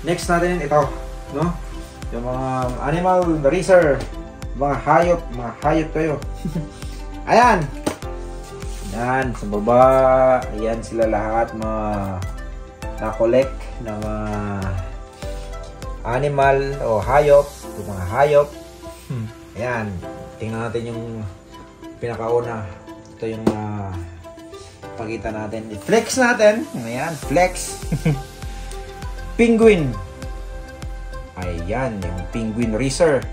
Next natin ito, no? Yung mga animal racer, mga hayop kayo. Ayan. Yan, sa baba, ayan sila lahat mga na-collect na mga animal o hayop, yung mga hayop. Ayan, tingnan natin yung pinakauna. Ito yung pakita natin. I-flex natin. Ayan, flex. Penguin. Ayan, yung penguin racer.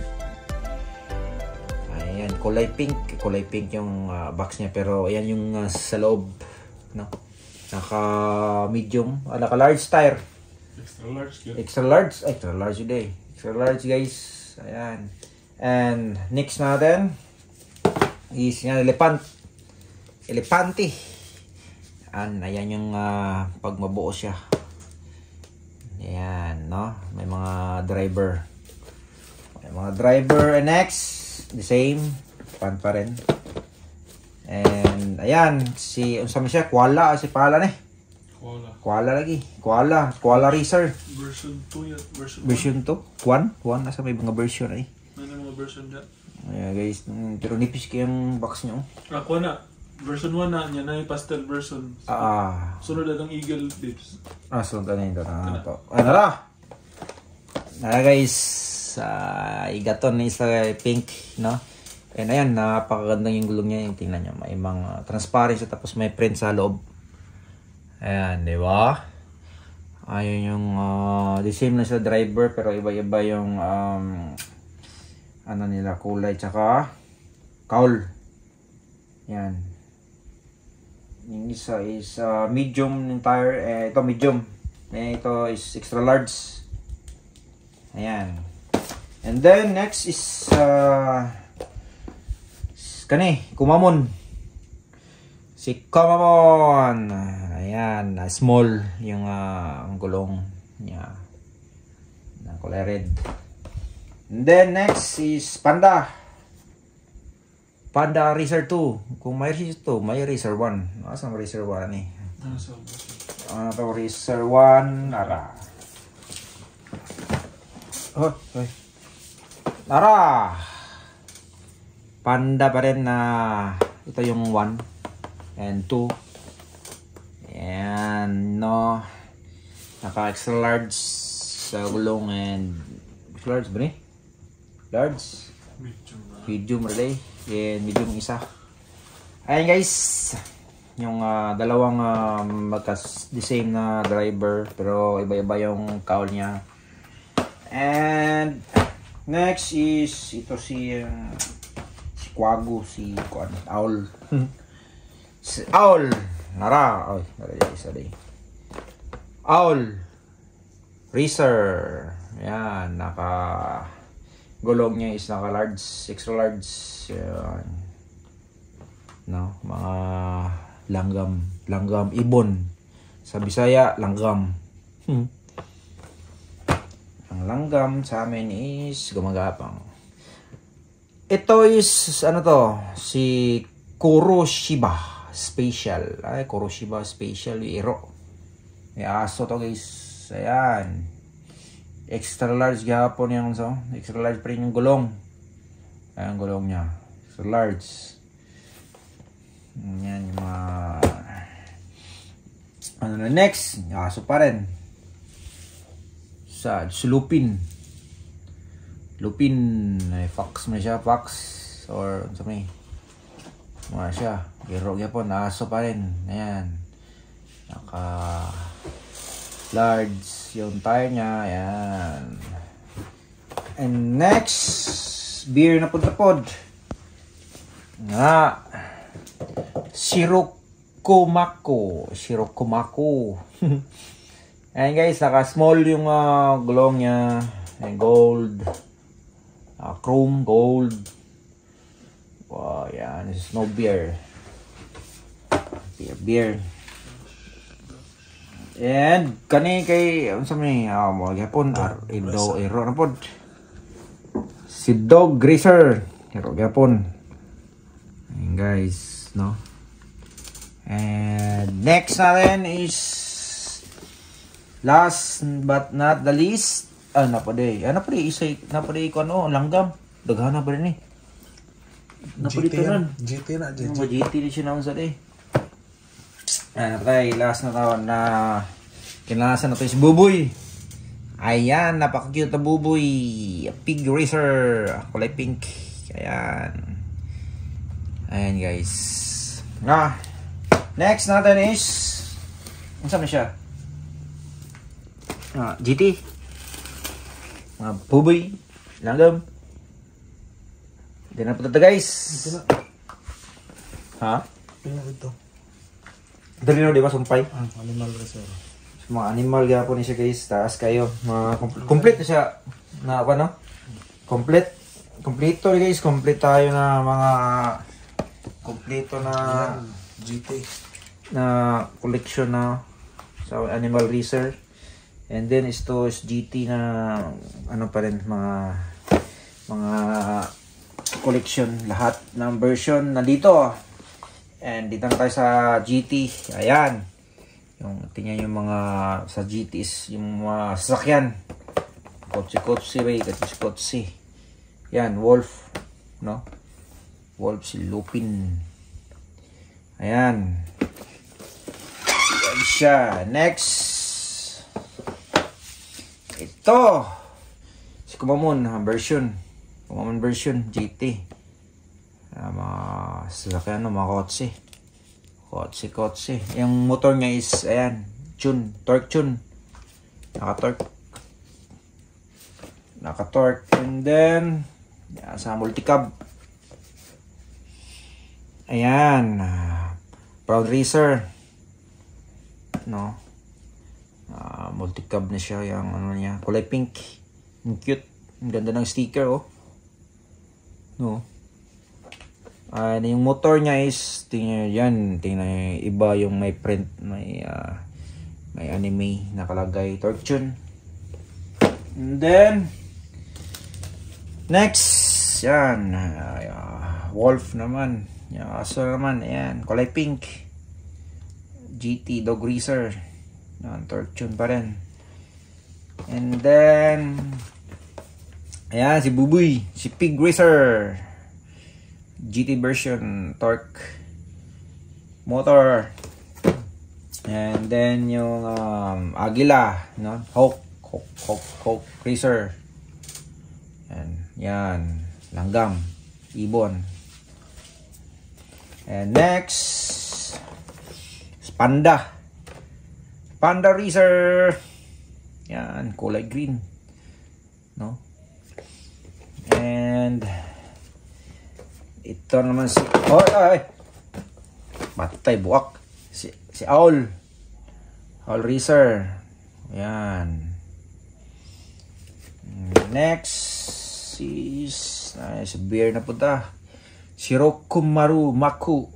Ayan, kulay pink yung box niya, pero ayan yung sa loob, no? Naka medium, naka large tire. Extra large today. Extra large, guys. Ayan. And next natin is yan, elepante. Ayan yung pag mabuo siya. Ayan, no? May mga driver. And next, the same. Pan pa rin. And, ayan. Unsama siya? Koala. Si pala ni. Koala lagi. Koala racer. Version 2 yan. Version 2? 1? Nasa may mga version ay. May mga version dyan. Ayan, guys. Pero nipis kayong box nyo. Ako na. Version 1 na niya na yung pastel version. Sunod ang Eagle Dips. Sunod na yun. Ano na? Guys. Igaton na isa pink, no? And ayan, napakaganda yung gulong niya. Yung tingnan nyo. May mga transparency tapos may print sa loob. Ayan, di ba? Ayun yung the same na sa driver pero iba-iba yung ano nila, kulay tsaka cowl. Yan. Yung isa is medium yung tire. Ito medium. Ito is extra large. Ayan. And then next is Kumamon. Si Kumamon. Ayan, small yung ang gulong niya. Na kulay red. And then next is Panda. Panda Racer 2. Kung may Racer 2, may Racer 1. Nasaan Racer 1 eh? Ito Racer 1. Nara. Nara. Panda pa rin na ito yung 1 and 2. Ayan, no. Naka extra large sa gulong and large ba ni? Large? Medium relay. And medium isa. Ayan guys. Yung dalawang the same na driver pero iba-iba yung cowl niya. And next is ito si Quago, Owl. Si Owl. Nara. Oy, isa day. Owl. Racer. Yan, gulong niya is naka large, extra large. Yan. No, mga langgam ibon. Sa Bisaya, langgam. Ang langgam sa amin is gumagapang. Ito is si Kuroshiba Special. Kuroshiba Special Iro. May aso to guys. Ayan. Extra large gapon yung extra large pa rin yung gulong. Ayan gulong niya. Extra large. Yan yung mga next. Aso pa rin. Lupin. Fox mo siya. Fox. Or sa may. Mga siya. Giro gapon. Aso pa rin. Ayan. Large yung tire niya. Ayan. And next, beer na pod. Shirokomako. Ayan guys, naka-small yung gulong niya. And gold. Chrome, gold. Wow, yan. This is no beer. Beer. And kani kay maghapon iro na pod. Si Dog Racer. Iro gyapon. Ayan guys, no. And next natin is last but not the least, napaday ko langgam. Daghana ba rin eh. Napaday tanan. GT na, GT. GT din siya naman sa day. Napaday, last na tawon na kinalasan na to is Buboy. Ayan, napaka-cute na Buboy. Pig Racer. Kulay pink. Ayan. Ayan guys. Next natin is saan na siya? GT. Buboy. Langgam. Hindi na po ito guys. Ito na. Ha? Ano ito? Dali na, di ba? Sumpay. Animal reserve. Mga animal gapon ni siya guys. Taas kayo. Complete na siya. Na apa no? Complete. Kompleto guys. Complete tayo na mga kompleto na GT. Na collection na sa animal research. And then ito is GT na ano pa rin mga collection, lahat ng version nandito. And dito na tayo sa GT. Ayan. Yung tingnan yung mga sa GT is yung mga sasakyan. Kotse. Yan, Wolf, no? Wolf si Lupin. Ayan. Ayan siya. Next. Ito. Si Kumamon version. Kumamon version GT. Mga sasakyan, mga kotse. Yung motor niya is ayan, torque tune. Naka-torque. And then sa multicab. Ayan. Proud Racer. No. Multicab na siya, yung ano niya, kulay pink. Ang cute. Ang ganda ng sticker, oh. No. Yung motor niya is tingnan iba yung may print, may anime nakalagay, torque tune. And then next, yan, Wolf naman. Yung aso naman, ayan, kulay pink. GT Dog Racer. Yan, torque tune pa rin. And then ayan, si Buboy, si Pig Racer. GT version, torque motor. And then yung Agila, no? Hawk Racer. Yan, langgam, ibon. And next, Panda Racer. Yan, kulay green, no? And ito naman si matay buwak, si Owl Racer. Yan. Next is si bear na punta, si Rokumaku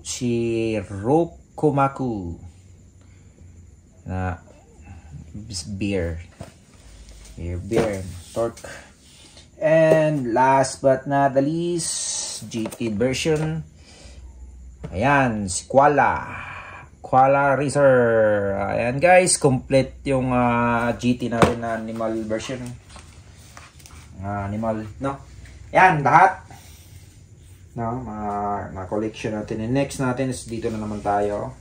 na bear torque. And last but not the least, GT version. Ayan, si Koala Racer. Ayan guys, complete yung GT natin na animal version. Animal, no? Ayan, lahat. No, mga collection natin. And next natin is dito na naman tayo.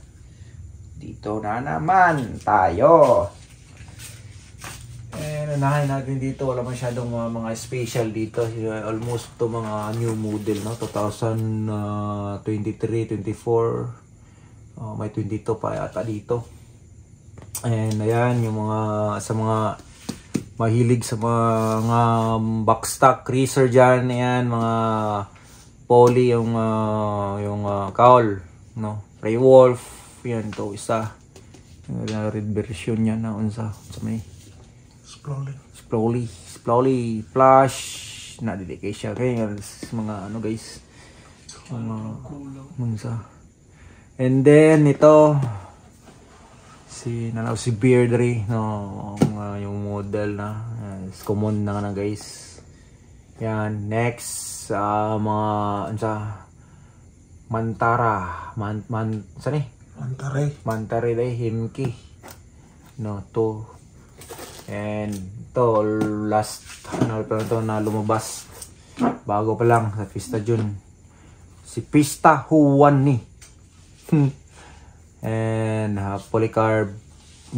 Unahin natin dito, wala masyadong mga special dito. Almost to mga new model, no? 2023, 24, may 22 pa yata dito. And ayan, yung sa mga mahilig sa mga backstock racer dyan, ayan, mga poly, yung cowl, no? Ray Wolf, yan to, isa. Yung red version niya na unsa sa may Splowly flash na dili kay siya kay mga ano guys, munsa. And then ito si Beardry, no, yung model na is common na guys. Yan, next mga Mantare dai Himki, no, to And ito, last ano pa ito na lumabas. Bago pa lang sa Pista June. Si Pista Juan ni. And polycarb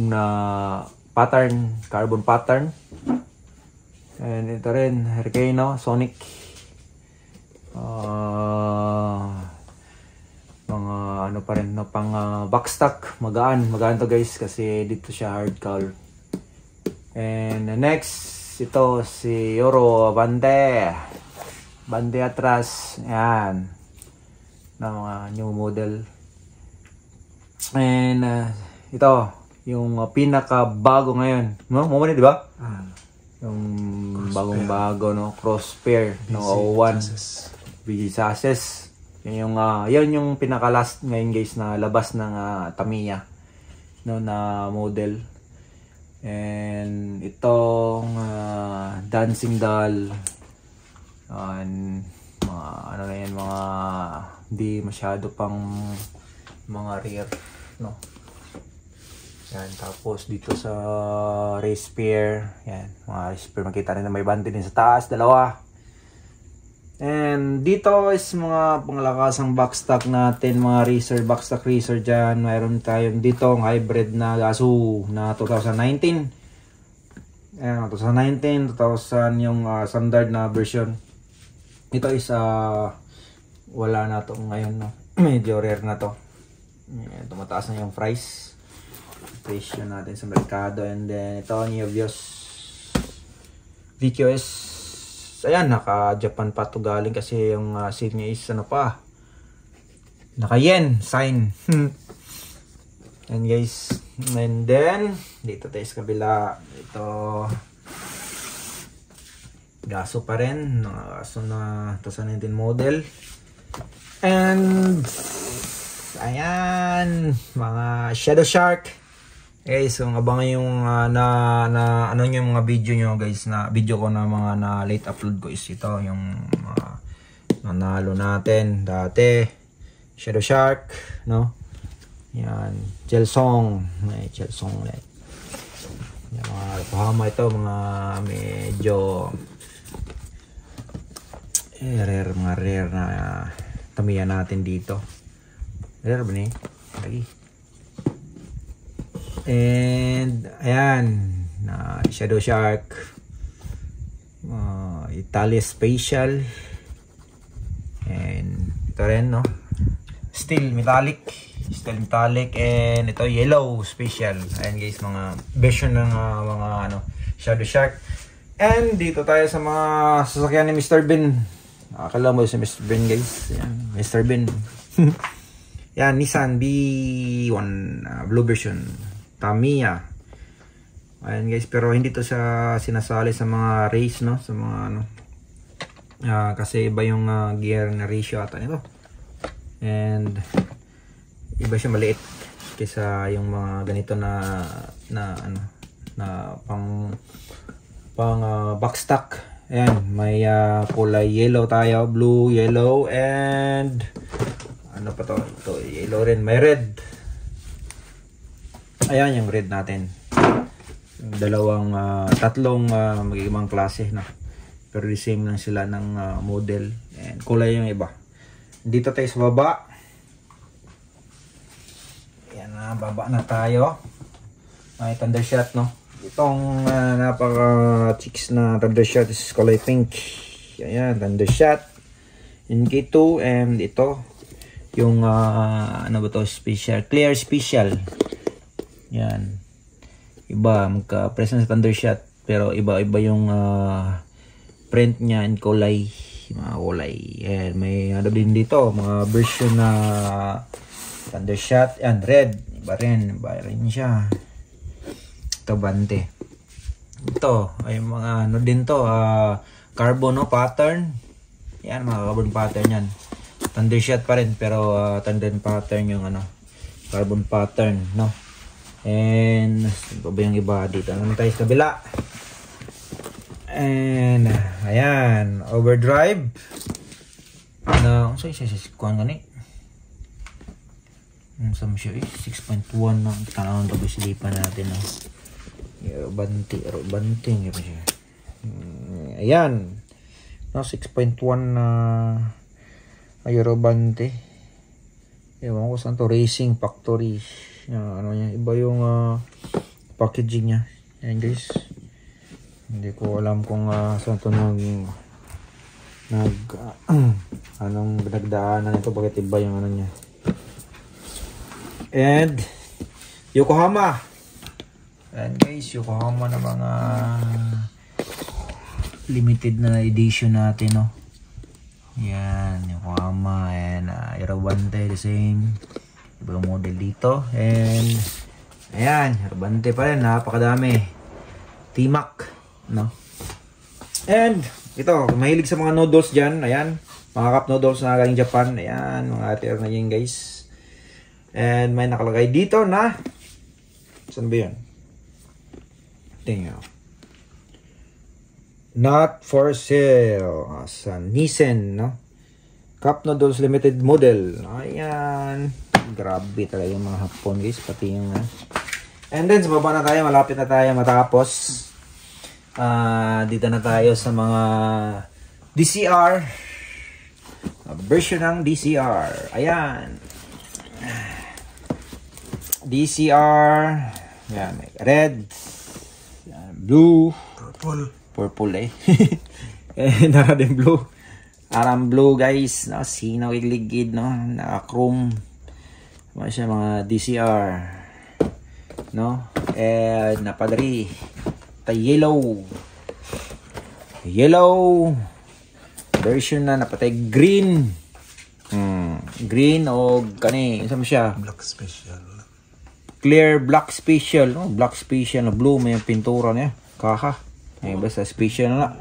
na pattern, carbon pattern. And ito rin, Hurricane, Sonic. Mga ano pa rin, no, pang backstock. Magaan to guys kasi dito siya hard color. And next, ito si Euro Bande atras. Yan. Na mga new model. And ito, yung pinaka bago ngayon. No? Mo di ba? Yung bagong bago, no? Cross pair no 01. BG Sasses. Yan yung pinaka last ngayon guys na labas ng Tamiya, no, na model. And itong Dancing Doll, mga ano na yan, mga hindi masyado pang mga rare, no. Yan, tapos dito sa race pair, yan, mga race pair, makita rin na may bante din sa taas, dalawa. And dito is mga panglakasang backstock natin, mga racer, backstock racer dyan. Mayroon tayong dito hybrid na Gazoo na 2019. Ayan, 2019, 2000 yung standard na version. Ito is wala na to ngayon, no? Medyo rare na to. Ayan, tumataas na yung price. Presyo natin sa merkado. And then ito, Neovios VQS. Ayan, naka-Japan pa to galing kasi yung seal niya is ano pa, naka-yen sign. And guys, and then dito tayo sa kabila. Ito Gazoo pa rin, Gazoo na 2019 model. And ayan, mga Shadow Shark. Guys, so abangan yung ano yung mga video nyo guys, na video ko na mga na late upload ko is ito yung nanalo natin dati, Shadow Shark, no? Yan, Chelsong, may Chelsong ulit. Yan, mga Yokohama ito, mga medyo mga rare na Tamiya natin dito. Rare ba ni? Lagi. And ayan, Shadow Shark, Italia Special, and ito rin, no, Steel Metallic, and ito Yellow Special. Ayan guys, mga version ng mga ano, Shadow Shark. And dito tayo sa mga sasakyan ni Mr. Bean. Akala mo si Mr. Bean guys. Ayan, Mr. Bean. Yan, Nissan B1 blue version Tamiya. Ayan guys, pero hindi to sa sinasali sa mga race, no, sa mga ano, kasi iba yung gear na ratio ata nito, and iba siya, maliit kaysa yung mga ganito na ano, na pang backstock. Ayan, may kulay yellow tayo, blue, yellow, and ano pa to, ito yellow rin, may red. Ayan yung red natin. Tatlong magiging klase, no? Pero the same lang sila ng model. And kulay yung iba. Dito tayo sa baba. Ayan na, baba na tayo. May Thundershot, no? Itong napaka-chicks na Thundershot is kulay pink. Ayan, Thundershot. NK2, and ito yung ano ba to, special, clear special. Yan. Iba, magka-present sa Thundershot, pero iba-iba yung print niya and kulay, mga kulay. Yan, may ano din dito, mga version na Thundershot, and red. Iba rin siya. Ito, bante. Ito, ay mga ano din to, carbon, no, pattern. Yan, mga carbon pattern yan. Thundershot pa rin, pero thunder pattern yung ano, carbon pattern, no. And ito ba yung iba dito? Naman tayo sa kabila. And ayan, overdrive na so kuan gani. Sa siya 6.1 na tanawon to, silipan natin, no. Eurobante nga siya. Ayan. No, 6.1 na Eurobante. Ewan ko saan to, Racing Factory. Ano niya, iba yung packaging niya. Ayan guys. Hindi ko alam kung saan to anong nagdaanan ito, bakit iba yung ano niya. And Yokohama. Ayan guys, Yokohama na mga limited na edition natin, no. Yan, Yokohama and Eurobante, the same. Iba yung model dito. And ayan, Eurobante pa rin, napakadami. T-Mac, no. And ito, mahilig sa mga noodles dyan. Ayan, mga cup noodles na galing Japan. Ayan, mga atir na yun guys. And may nakalagay dito na, saan ba yun? Tingnan. Not for sale. Sa Nissan, no? Cup noodles limited model. Ayan. Grabe talaga yung mga Hapon guys. Pati yung and then sa baba na tayo. Malapit na tayo matapos. Dito na tayo sa mga DCR. Version ng DCR. Ayan. DCR. Ayan. Red. Ayan. Blue. Purple eh. Naka din blue. Aram blue guys. No? Sinaw igligid. No? Naka-chrome. Siya mga DCR. No? And napadari. Yellow. Yellow. Version na napatay. Green. Green o kani. Isa mo siya? Black special. Clear black special. No? Black special na blue. May pintura niya. Kaka. Ay, basta special na.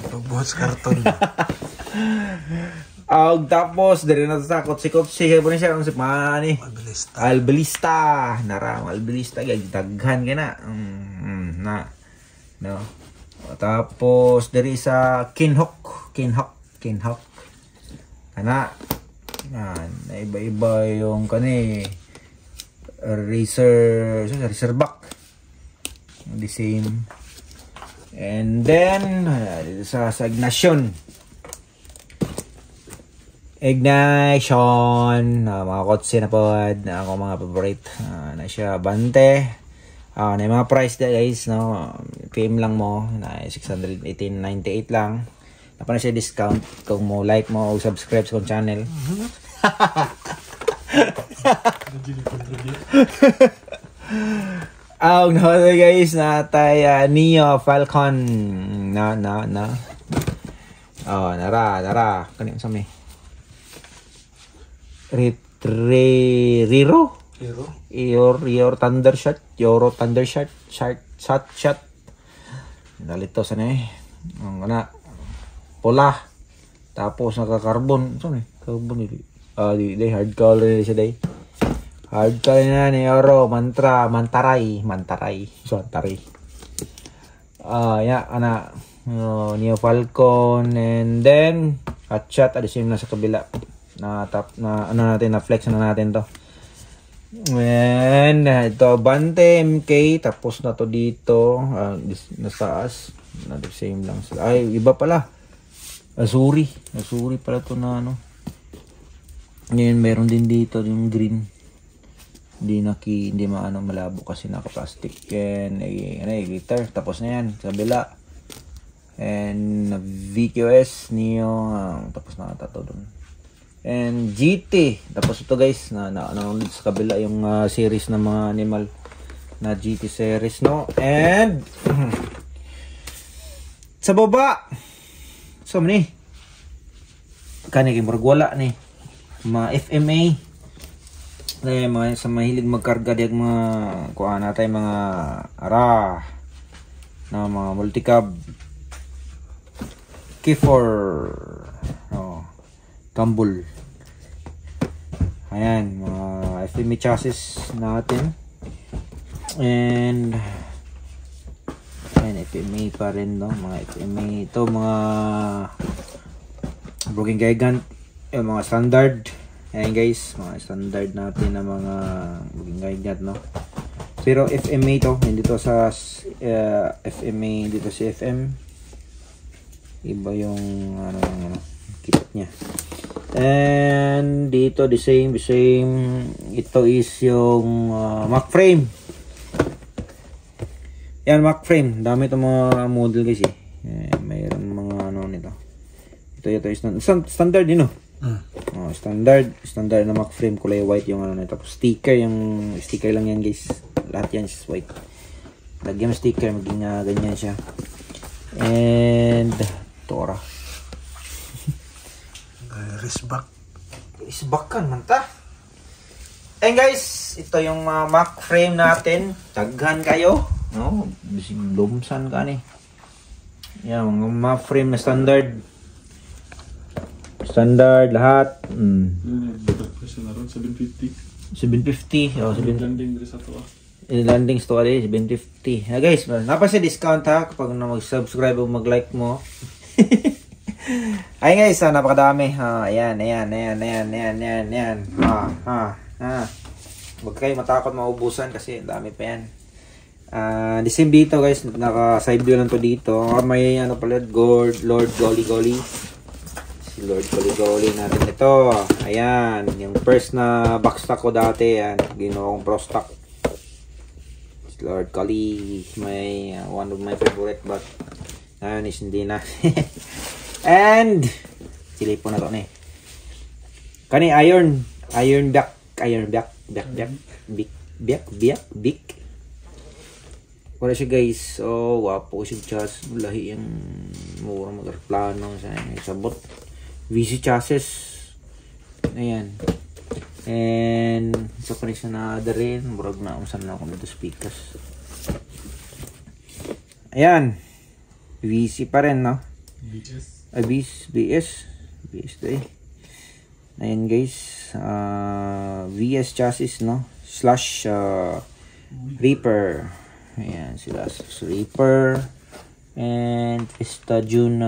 Pagbuhat sa karton. Tapos, dari na sa kotse-kotse. Kaya po na siya. Ang sipmani. Albalista. Albalista. Naram, Albalista. Daghan ka na. No. Tapos, dari sa Kinhok. Ana. Yan. Iba-iba yung kani. Razorback. The same. And then sa ignition, mga kotse na po na ako mga favorite na siya Bante. Na yung mga price na guys, no, PM lang mo na 618.98 lang. Napa na siya discount kung mo like mo o subscribe sa channel. Guys, na tayo Neo Falcon nara kanin sa may Riro your Thundershot shot dalito sa ang ana pula tapos naka-carbon carbon di hard color siya day. Hard color na ni Oro, Mantaray. Neo Falcon and then Hatchat at the same na sa kabila. Na flex na natin to. And ito Bante MK tapos na to dito, nasaas, na the same lang sila. Ay, iba pala. Azuri pala to na ano. Ngayon meron din dito yung green. Hindi malabo kasi naka-plastic. And guitar tapos na yan sa kabila. And VQS Neo tapos na ata to dun. And GT tapos ito guys na sa kabila yung series ng mga animal na GT series, no. And sa baba so mani kani wala ni mga FMA mga sa mahilig magkarga diag mga kuha natin mga na mga multicab K4 Cambul. Ayan mga FMA chassis natin. And FMA pa rin, no, mga FMA ito, mga Broken Gigant, mga standard. Ayan guys, mga standard natin na mga Broken Gigant, no. Pero FMA to, hindi to sa FMA, dito si FM. Iba yung ano kit niya. And dito the same. Ito is yung Mac frame. Yan, Mac frame. Dami itong mga model guys eh. Mayroon mga ano nito. Ito is standard din, no? Standard na Mac frame, kulay white yung ano nito. Tapos sticker lang yan guys. Lahat yan is white. Lagyan mo sticker, maging ganyan siya. And Tora. Wristback kan man ta. And guys, ito yung Mac frame natin. Taghan kayo, no? Bisig lumsan ka ni. Yan, mga Mac frame na standard. Standard lahat. 750. 750. Oh, 750. Landing diri sa to. Landing store 750. Guys, napa si discount ha kapag mag-subscribe o mag-like mo. Ay guys, napakadami. Ayan. Huwag kayo matakot maubusan kasi dami pa yan. The same dito guys, naka-side view lang to dito. May ano pala, Lord Golly. Si Lord Golly natin ito. Ayan, yung first na backstock ko dati, yan, ginawa kong pro stock. Si Lord Golly, may one of my favorite, but ngayon is hindi na. And silipon na to ni. Kani iron back. Wala siya guys. Oh, wapo siya chassis. Lahi yung murang mag-plano sa sabot. VC chassis. Ayan. And sa connection na ada rin. Murag na kung saan na ako nito speakers. Ayan. VC pa rin, no? BS to eh. Ayan guys, VS chassis, no? Slash Reaper. Ayan sila, Reaper. And Vista June,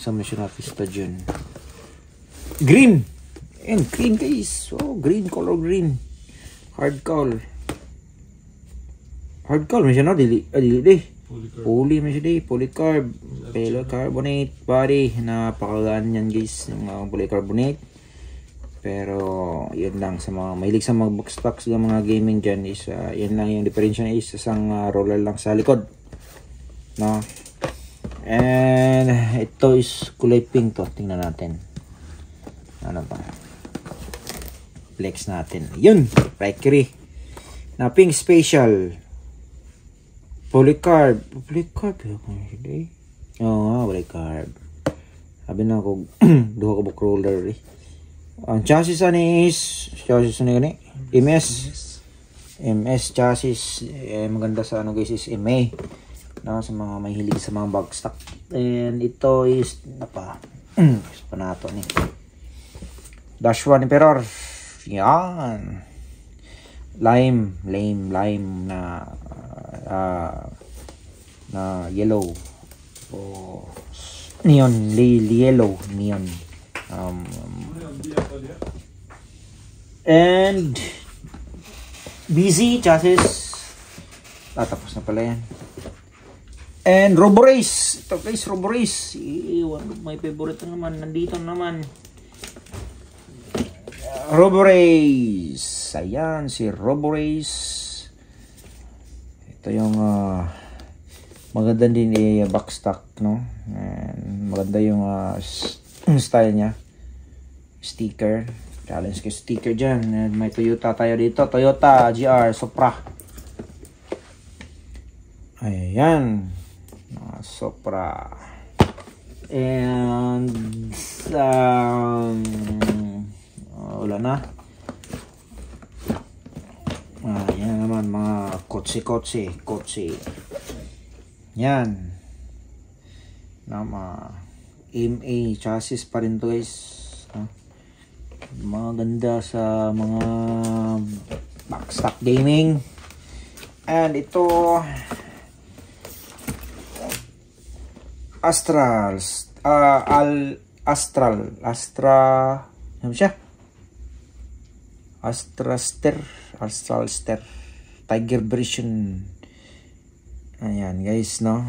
saan mo siya na Vista June? Green! And green guys. Oh, green, color green. Hard cowl. May siya na, dili polycarb, polycarbonate body. Napakagaan yan guys, yung mga polycarbonate. Pero yun lang, sa mga mahilig sa mga box stocks ng mga gaming dyan is yun lang yung differential is isang roller lang sa likod, no? And ito is kulay pink to. Tingnan natin ano ba, flex natin. Yun, Mercury na pink special. Polycarb. Polycarb sabi na ako duha ka book roller eh. Ang chassis ani is gani MS chassis. Maganda sa ano guys is MA, no, sa mga mahilig sa mga bag stock. And ito is pa nato ni Dash 1 Emperor. Yan, lime na yellow o neon, yellow neon. And BZ chassis. Tapos na pala yan. And Roborace. Ito guys, Roborace. One of my favorite naman. Nandito naman Roborace. Ayan si Roborace. Ito yung maganda din backstock, no? And maganda yung style niya. Sticker. Challenge ko sticker dyan. And may Toyota tayo dito. Toyota GR Supra. Ayan. Supra. And wala na. Yan naman mga kotse. Yan. MA chassis pa rin to guys. Mga ganda sa mga backstock gaming. And ito Astra ano siya? Astralster Tiger version. Ayan guys, no.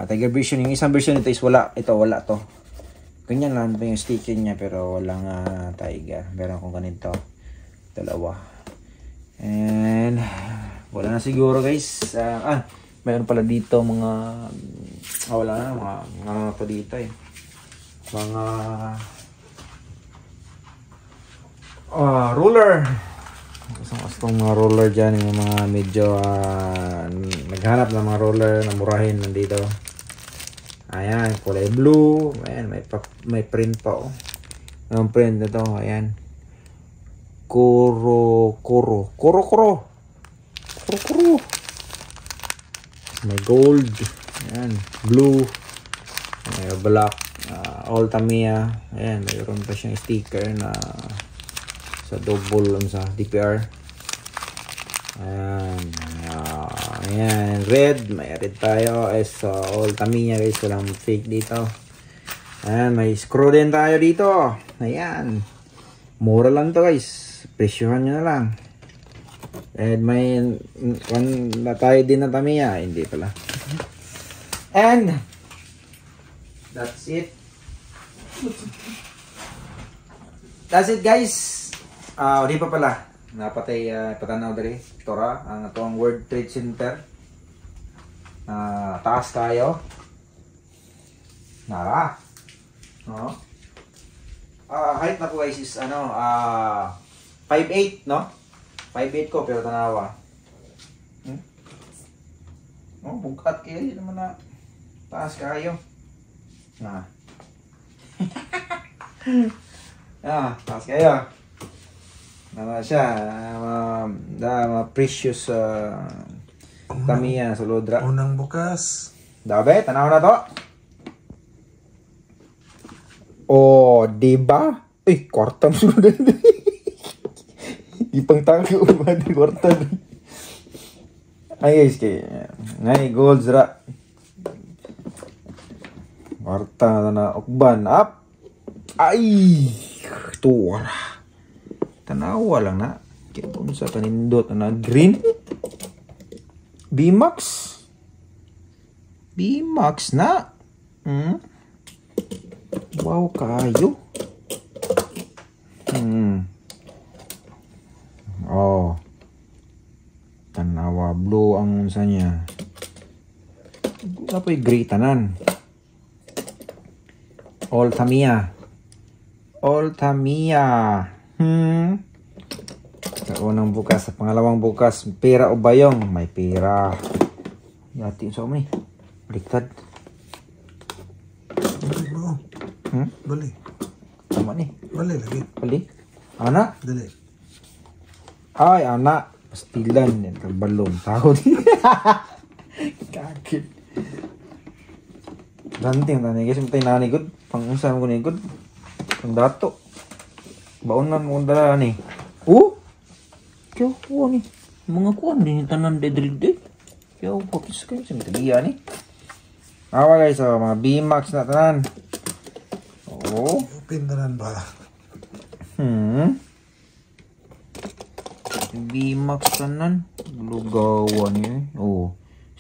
Tiger version, yung isang version nito is wala. Ito wala to. Ganyan lang pa yung sticker niya pero walang tiger. Meron akong ganito. Dalawa. And wala na siguro guys. Mayroon pala dito mga wala na mga ano na to dito eh. Mga ruler. Gusto mga roller dyan, yung mga medyo naghanap ng mga roller na murahin nandito. Ayan, kulay blue. Ayan, may print pa oh. Yung print na to, ayan. Kuro. May gold. Ayan, blue. May black. All Tamiya. Ayan, mayroon pa siyang sticker na sa double sa DPR. Ayan, red. May red tayo. All Tamiya guys. Walang fake dito. Ayan, may screw din tayo dito. Ayan. Mura lang to guys. Presyohan nyo na lang. And may na tayo din na Tamiya. Hindi pala. And that's it. That's it guys. Di pa pala. Napatay patanaw dari. Tora. Ang atong World Trade Center. Taas tayo. Nara. No? Height na po guys is 5'8", no? 5'8" ko pero tanawa. Bugat kayo. Yun naman na taas kayo. Taas kayo. Naman siya. Precious Tamiya sa Lodra. Unang bukas. Dabe, tanaw na to. Diba? Kwartam sudah. Ipang tago ba di kwartam. Guys, ngay gold ra. Kwarta na ukban up. Tuwara. Tanawa lang na. Kaya kung sa kanindot na green. B-Max na. Wow kayo. Tanawa blue ang unsa niya. Apoy gray tanan. All Tamiya. Sa unang bukas, sa pangalawang bukas, pera o bayong? May pera. Yati sa umay. Baliktad. Bali. Tama ni. Bali lagi. Bali. Anak? Dali. Ay, anak. Pastilan. Balong. Tao di. Kakit. Ganting tani. Kasi matay nanigod. Pang-usahan ko nigod. Pang dato. Baunan mo dala ni. Kaya kuha ni. Mga kuha ni. Tanan de. Kaya pakis kayo. Sa mitaliya ni. Awa guys. Mga B-Max na tanan. Open tanan ba? B-Max tanan. Lugawan niya.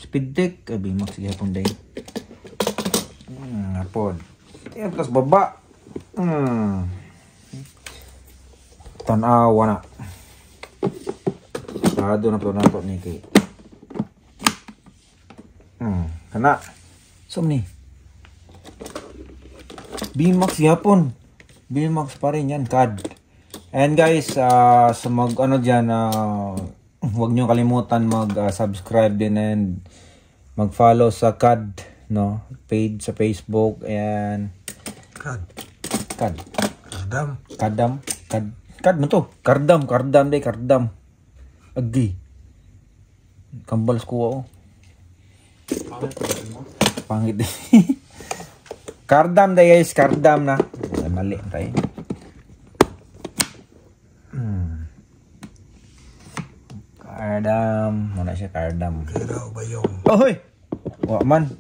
Speed deck. B-Max gihapon day. Apod. Tapos baba. Tanawa na. Tado na po na po ni kay. Kana. Som ni. B-Max yapon. B-Max pa rin yan, CAD. And guys, sa dyan, huwag nyo kalimutan mag-subscribe din and mag-follow sa CAD, no? Page sa Facebook, and CAD. CAD mo to. Kardam. Agi. Kambals ko Pangit. Kardam day guys, kardam na. Mali tayo. Kardam. Muna siya kardam. Pera o bayong? Hoy! Wa man.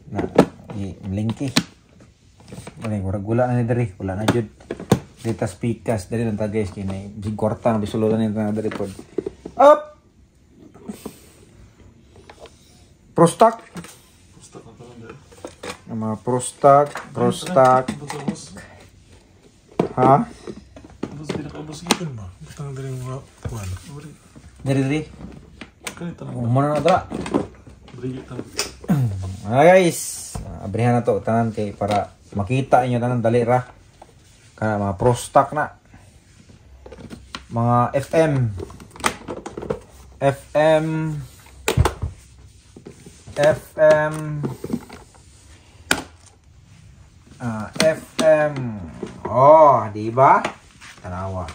Linky. Wala gula na ni Dari. Wala na jud. Dita speakers dari nang guys kini. Di kwarta na bisulutan ni tanga dari pod. Up. Prostak. Pustak na pala dahil. Ang mga prostak. Ha? Tapos pinakaabos gito. Ano ba? Basta na rin mga kuwan. Dari. Kanita na. Umano na dra. Brigit na. Guys, abrihan na to tanan kay para makita inyo tanan dali ra. Kana mga prostak na. Mga FM. Oh, di ba? Tanawa.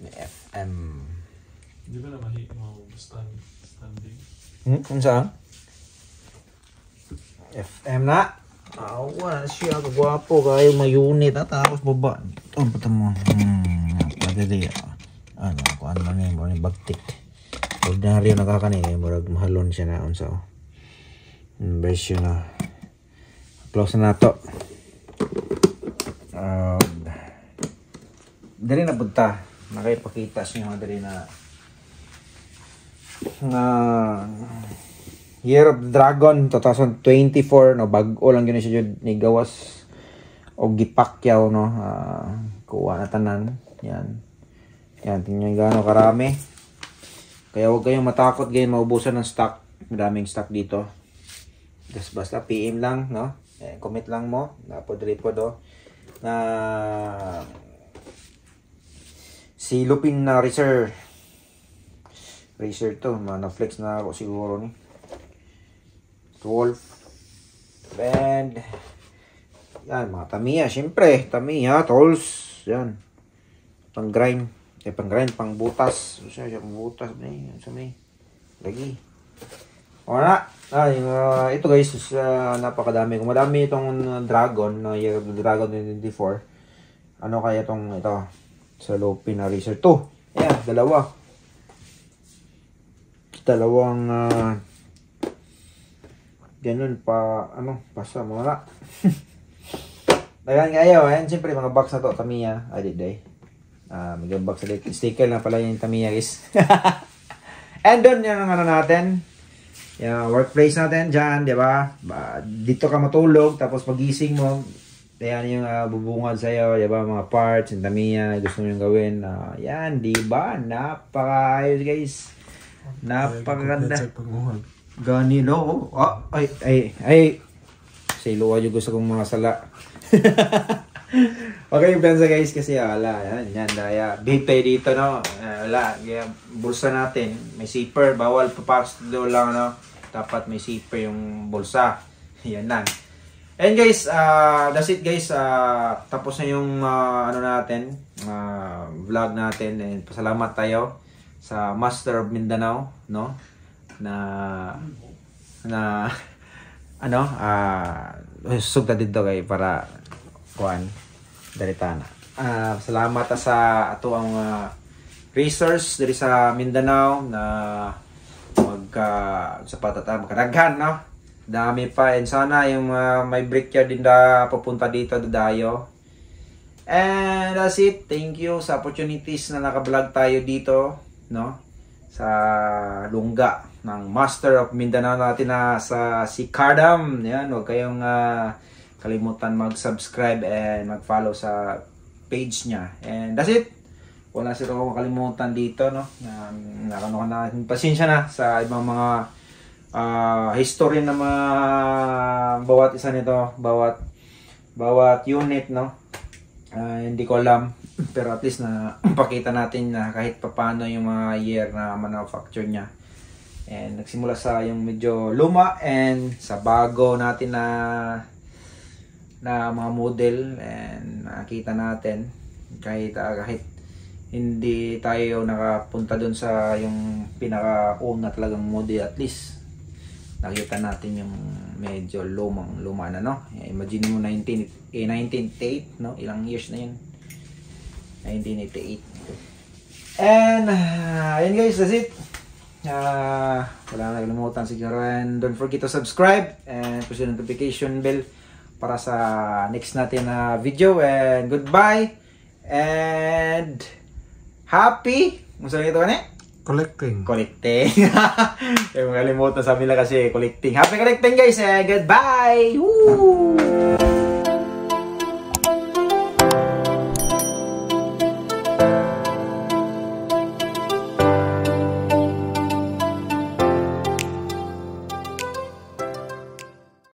FM. Di ba na standing? Kung saan? FM na. Awa, siya kagwapo kayo may unit at tapos baba. Ito ba mo? Madali. Ano, kung ano lang yung bagtik. Ordinaryo nakakani, murag mahalon siya na unsa. Version na. Close na to. Dali na punta. Nakipakita siya dali na Year of the Dragon 2024 no, bag-o lang gina siya jud ni gawas og gipakyaw no. Kuha na tanan yan tingnan gaano karami, kaya huwag kayong matakot ganyan maubusan ng stock. Madaming stock dito, just basta PM lang no, comment lang mo na podripo do na si Lupin na Racer to, na-flex na ako siguro ni 12 and yan mga Tamiya, syempre Tamiya tools yan, pang grind pang butas, pang butas sa may lagi wala. Ito guys is, napakadami, madami itong Dragon na Year of the Dragon 2024. Ano kaya itong ito sa Lupin na Racer 2, yan dalawang ganun pa pasa muna. Dagan kayo, ayan siyempre mga box na to Tamiya, day. May box ulit, sticker na pala yung Tamiya guys. And doon yung natin, yung workplace natin dyan, di ba? Dito ka matulog, tapos pagising mo, yan yung bubungad sa'yo, di ba? Mga parts, yung Tamiya, gusto mo yung gawin. Yan, di ba? Napaka-ayos guys. Napakaganda. Ganilo. Ay. Sa iluwa yung gusto kong mga sala. Okay, plansa guys, kasi yan, daya. Bipay dito, no? Bulsa natin. May zipper. Bawal papasok doon lang, no? Dapat may zipper yung bulsa. Yan lang. And guys, that's it guys. Tapos na yung natin, vlog natin. And pasalamat tayo sa Master of Mindanao, no? Sugta dito kay para kuan daritana. Salamat sa ato ang racers diri sa Mindanao na makadaghan, no? Dami pa, and sana yung may brickyard din na papunta dito dayo. And that's it. Thank you sa opportunities na naka-vlog tayo dito, no? Sa lungga ng Master of Mindanao natin na sa si Cardam. Yan, huwag kayong kalimutan mag-subscribe and mag-follow sa page niya. And that's it. Wala sila kong makalimutan dito, no? Pasensya na sa ibang mga history na bawat isa nito, bawat unit, no? Hindi ko alam, pero at least na pakita natin na kahit papaano yung mga year na manufacture niya. And nagsimula sa yung medyo luma and sa bago natin na mga model, and nakita natin kahit hindi tayo nakapunta dun sa yung pinaka-una talagang model, at least nakita natin yung medyo luma na, no? Imagine mo 1988, no? Ilang years na yun, 1988. And ayun guys, that's it. Wala na kalimutan siguro. And don't forget to subscribe and push the notification bell para sa next natin na video. And goodbye. And happy. Musta ito ka Collecting. Yung kalimutan sabi nila kasi collecting. Happy collecting guys. And goodbye. Woo!